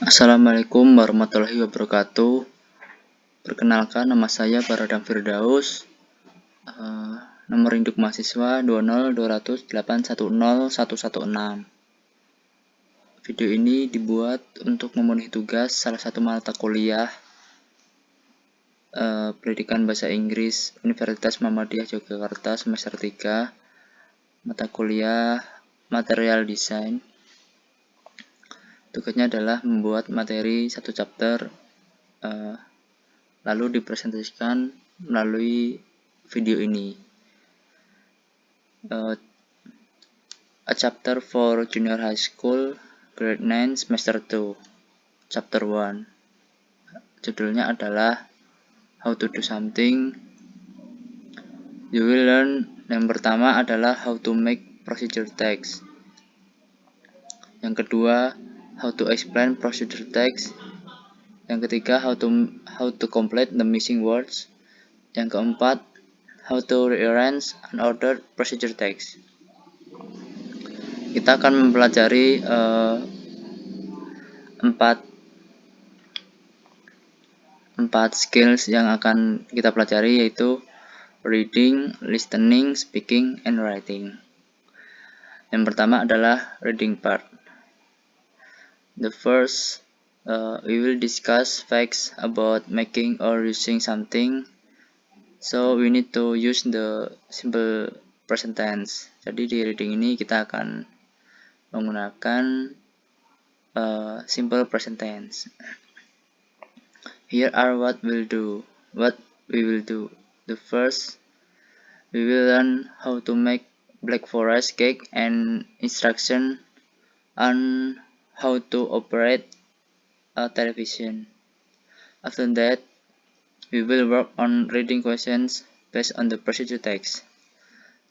Assalamualaikum warahmatullahi wabarakatuh. Perkenalkan, nama saya Baradang Firdaus. Nomor induk mahasiswa 20200810116. Video ini dibuat untuk memenuhi tugas salah satu mata kuliah Pendidikan Bahasa Inggris Universitas Muhammadiyah Yogyakarta semester 3, mata kuliah Material Design. Tugasnya adalah membuat materi satu chapter, lalu dipresentasikan melalui video ini. A chapter for junior high school, grade 9, semester 2, chapter 1. Judulnya adalah How to do something. You will learn. Yang pertama adalah how to make procedure text. Yang kedua, how to explain procedure text. Yang ketiga, how to complete the missing words. Yang keempat, how to rearrange and order procedure text. Kita akan mempelajari empat skills yang akan kita pelajari, yaitu reading, listening, speaking, and writing. Yang pertama adalah reading part. The first, we will discuss facts about making or using something. So we need to use the simple present tense. Jadi di reading ini kita akan menggunakan simple present tense. Here are what we will do. The first, we will learn how to make Black Forest cake and instruction on how to operate a television. After that, we will work on reading questions based on the procedure text.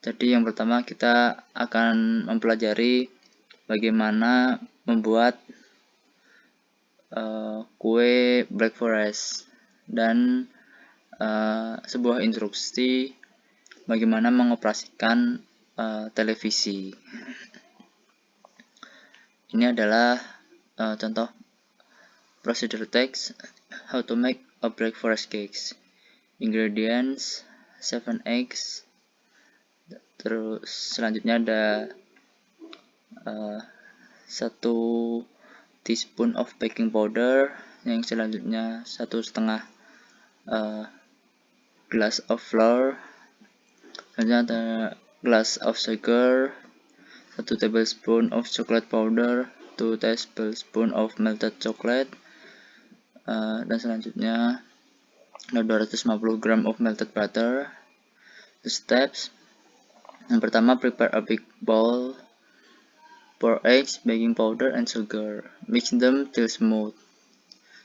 Jadi yang pertama kita akan mempelajari bagaimana membuat kue Black Forest dan sebuah instruksi bagaimana mengoperasikan televisi. Ini adalah contoh procedure text. How to make a Black Forest cakes. Ingredients 7 eggs. Terus selanjutnya ada 1 teaspoon of baking powder. Yang selanjutnya 1,5 glass of flour. Selanjutnya ada glass of sugar, 1 tablespoon of chocolate powder, 2 tablespoon of melted chocolate, dan selanjutnya ada 250 gram of melted butter. The steps. Yang pertama, prepare a big bowl. Pour eggs, baking powder, and sugar. Mix them till smooth.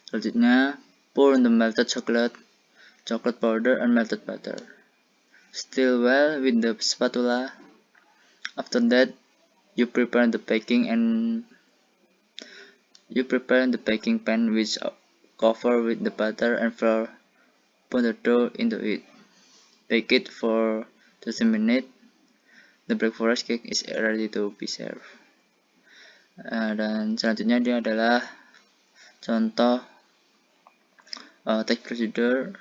Selanjutnya, pour in the melted chocolate powder, and melted butter. Stir well with the spatula. After that, you prepare the baking pan which cover with the butter and flour. Put the dough into it. Bake it for 30 minutes. The Black Forest cake is ready to be served. Dan selanjutnya dia adalah contoh text procedure.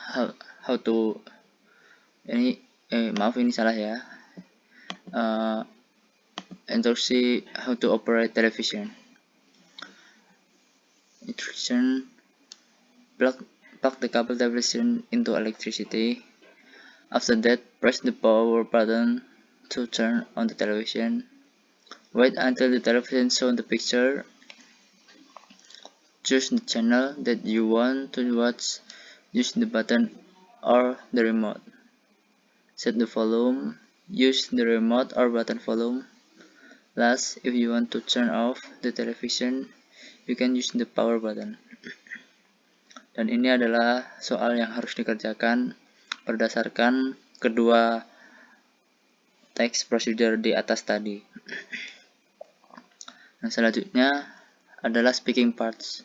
How to ini salah ya. Instruksi how to operate television. Instruction: plug the cable television into electricity. After that, press the power button to turn on the television. Wait until the television shows the picture. Choose the channel that you want to watch. Use the button or the remote. Set the volume. Use the remote or button volume. Last, if you want to turn off the television, you can use the power button. Dan ini adalah soal yang harus dikerjakan berdasarkan kedua text procedure di atas tadi. Nah, selanjutnya adalah speaking parts.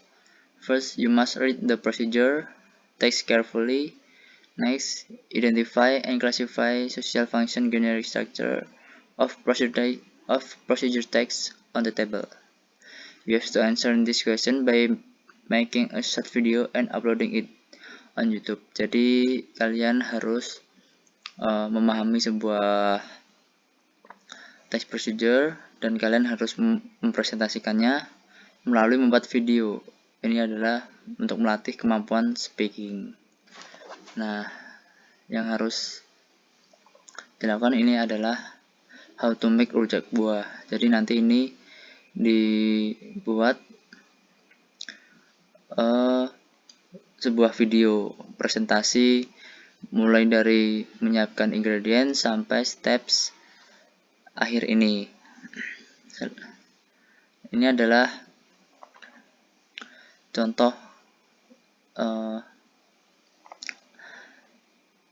First, you must read the procedure text carefully. Next, identify and classify social function generic structure of procedure text on the table. You have to answer this question by making a short video and uploading it on YouTube. Jadi kalian harus memahami sebuah text procedure dan kalian harus mempresentasikannya melalui membuat video. Ini adalah untuk melatih kemampuan speaking. Nah, yang harus dilakukan ini adalah how to make rujak buah. Jadi nanti ini dibuat sebuah video presentasi mulai dari menyiapkan ingredient sampai steps akhir ini. Ini adalah contoh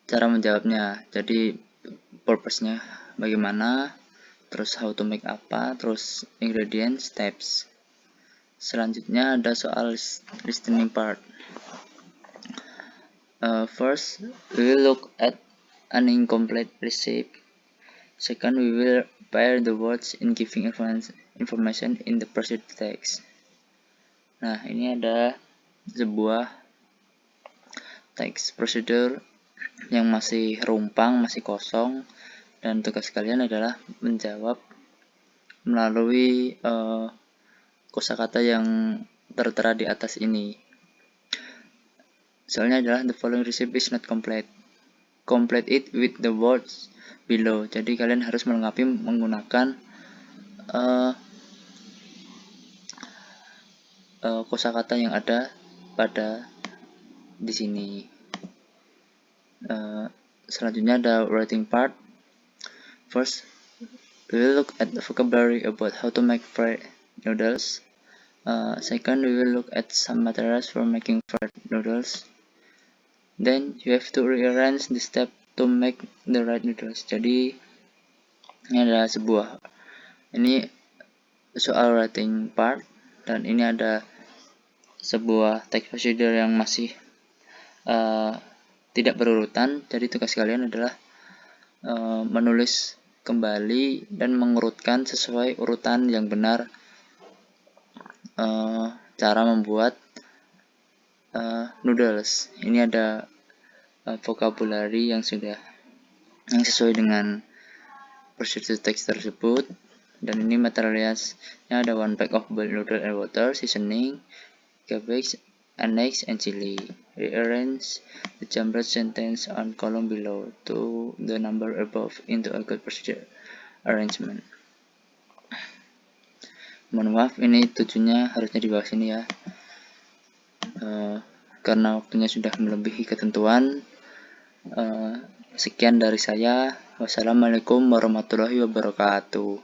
cara menjawabnya. Jadi purpose-nya bagaimana, terus how to make apa, terus ingredient, steps. Selanjutnya ada soal listening part. First, we will look at an incomplete recipe. Second, we will pair the words in giving information in the procedure text. Nah, ini ada sebuah text procedure yang masih rumpang, masih kosong, dan tugas kalian adalah menjawab melalui kosakata yang tertera di atas ini. Soalnya adalah the following recipe is not complete. Complete it with the words below. Jadi kalian harus melengkapi menggunakan kosakata yang ada pada di sini. Selanjutnya ada writing part. First, we will look at the vocabulary about how to make fried noodles. Second, we will look at some materials for making fried noodles. Then you have to rearrange the step to make the right noodles. Jadi ini adalah ini soal writing part, dan ini ada sebuah text procedure yang masih tidak berurutan. Jadi tugas kalian adalah menulis kembali dan mengurutkan sesuai urutan yang benar cara membuat noodles. Ini ada vocabulary yang sesuai dengan procedure text tersebut, dan ini materialnya ada 1 pack of boiled noodle and water, seasoning, cabbage, anise, and chili. Rearrange the jumbled sentence on column below to the number above into a good procedure arrangement. Mohon maaf, ini tujuannya harusnya di bawah sini ya, karena waktunya sudah melebihi ketentuan. Sekian dari saya. Wassalamualaikum warahmatullahi wabarakatuh.